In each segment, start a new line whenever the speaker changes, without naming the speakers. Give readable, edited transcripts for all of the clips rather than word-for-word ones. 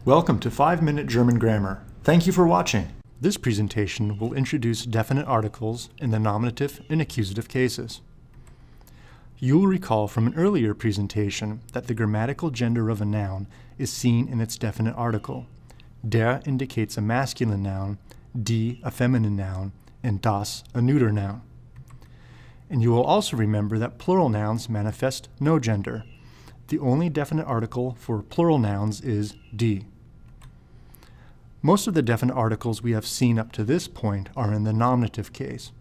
Welcome to 5-Minute German Grammar. Thank you for watching. This presentation will introduce definite articles in the nominative and accusative cases. You'll recall from an earlier presentation that the grammatical gender of a noun is seen in its definite article. Der indicates a masculine noun, die a feminine noun, and das a neuter noun. And you will also remember that plural nouns manifest no gender. The only definite article for plural nouns is die. Most of the definite articles we have seen up to this point are in the nominative case.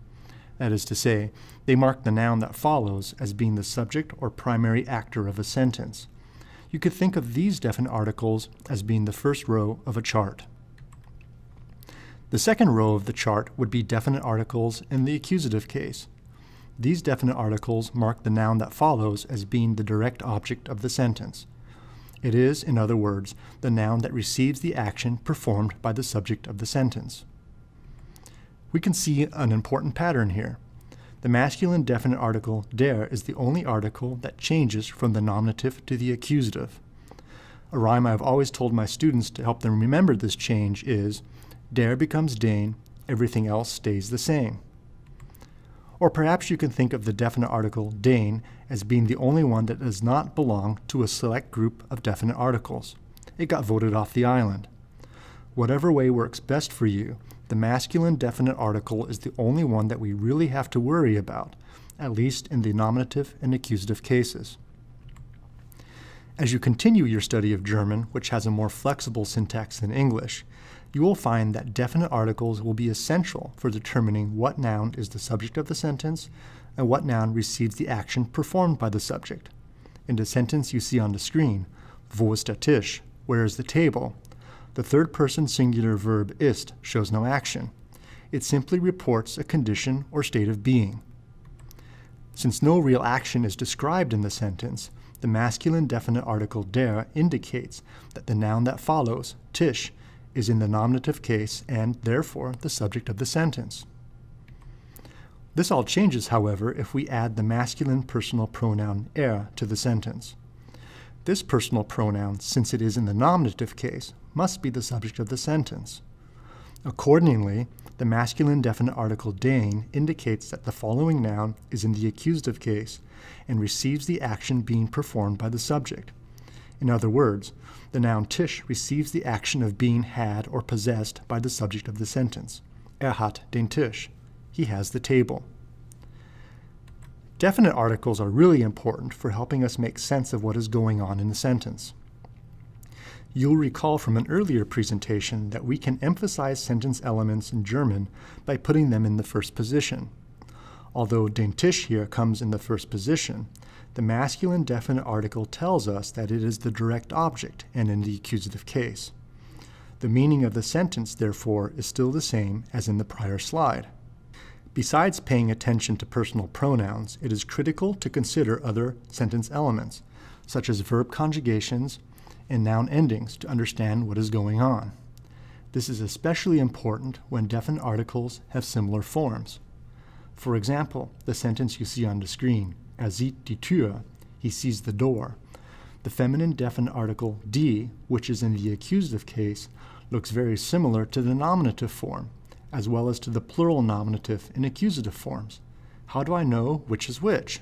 That is to say, they mark the noun that follows as being the subject or primary actor of a sentence. You could think of these definite articles as being the first row of a chart. The second row of the chart would be definite articles in the accusative case. These definite articles mark the noun that follows as being the direct object of the sentence. It is, in other words, the noun that receives the action performed by the subject of the sentence. We can see an important pattern here. The masculine definite article der is the only article that changes from the nominative to the accusative. A rhyme I've always told my students to help them remember this change is, der becomes den, everything else stays the same. Or perhaps you can think of the definite article den as being the only one that does not belong to a select group of definite articles. It got voted off the island. Whatever way works best for you, the masculine definite article is the only one that we really have to worry about, at least in the nominative and accusative cases. As you continue your study of German, which has a more flexible syntax than English, you will find that definite articles will be essential for determining what noun is the subject of the sentence and what noun receives the action performed by the subject. In the sentence you see on the screen, wo ist der Tisch? Where is the table? The third-person singular verb ist shows no action. It simply reports a condition or state of being. Since no real action is described in the sentence, the masculine definite article der indicates that the noun that follows, Tisch, is in the nominative case and, therefore, the subject of the sentence. This all changes, however, if we add the masculine personal pronoun er to the sentence. This personal pronoun, since it is in the nominative case, must be the subject of the sentence. Accordingly, the masculine definite article den indicates that the following noun is in the accusative case and receives the action being performed by the subject. In other words, the noun Tisch receives the action of being had or possessed by the subject of the sentence. Hat den Tisch. He has the table. Definite articles are really important for helping us make sense of what is going on in the sentence. You'll recall from an earlier presentation that we can emphasize sentence elements in German by putting them in the first position. Although den Tisch here comes in the first position, the masculine definite article tells us that it is the direct object and in the accusative case. The meaning of the sentence, therefore, is still the same as in the prior slide. Besides paying attention to personal pronouns, it is critical to consider other sentence elements, such as verb conjugations and noun endings, to understand what is going on. This is especially important when definite articles have similar forms. For example, the sentence you see on the screen, sieht die Tür, he sees the door. The feminine definite article die, which is in the accusative case, looks very similar to the nominative form, as well as to the plural nominative and accusative forms. How do I know which is which?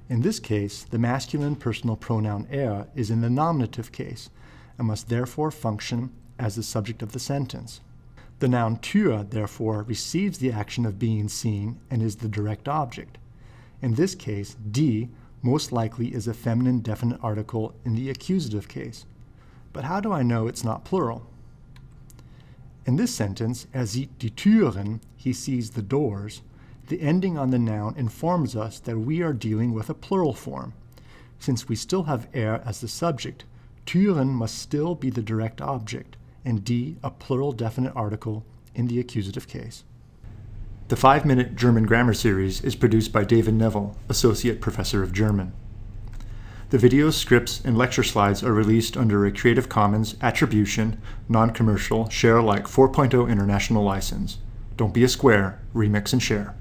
In this case, the masculine personal pronoun er is in the nominative case and must therefore function as the subject of the sentence. The noun Tür, therefore, receives the action of being seen and is the direct object. In this case, die most likely is a feminine definite article in the accusative case. But how do I know it's not plural? In this sentence, sieht die Türen, he sees the doors, the ending on the noun informs us that we are dealing with a plural form. Since we still have er as the subject, Türen must still be the direct object, and die a plural definite article in the accusative case. The 5-Minute German Grammar Series is produced by David Neville, Associate Professor of German. The videos, scripts, and lecture slides are released under a Creative Commons Attribution, Non-Commercial, Share Alike 4.0 International License. Don't be a square, remix and share.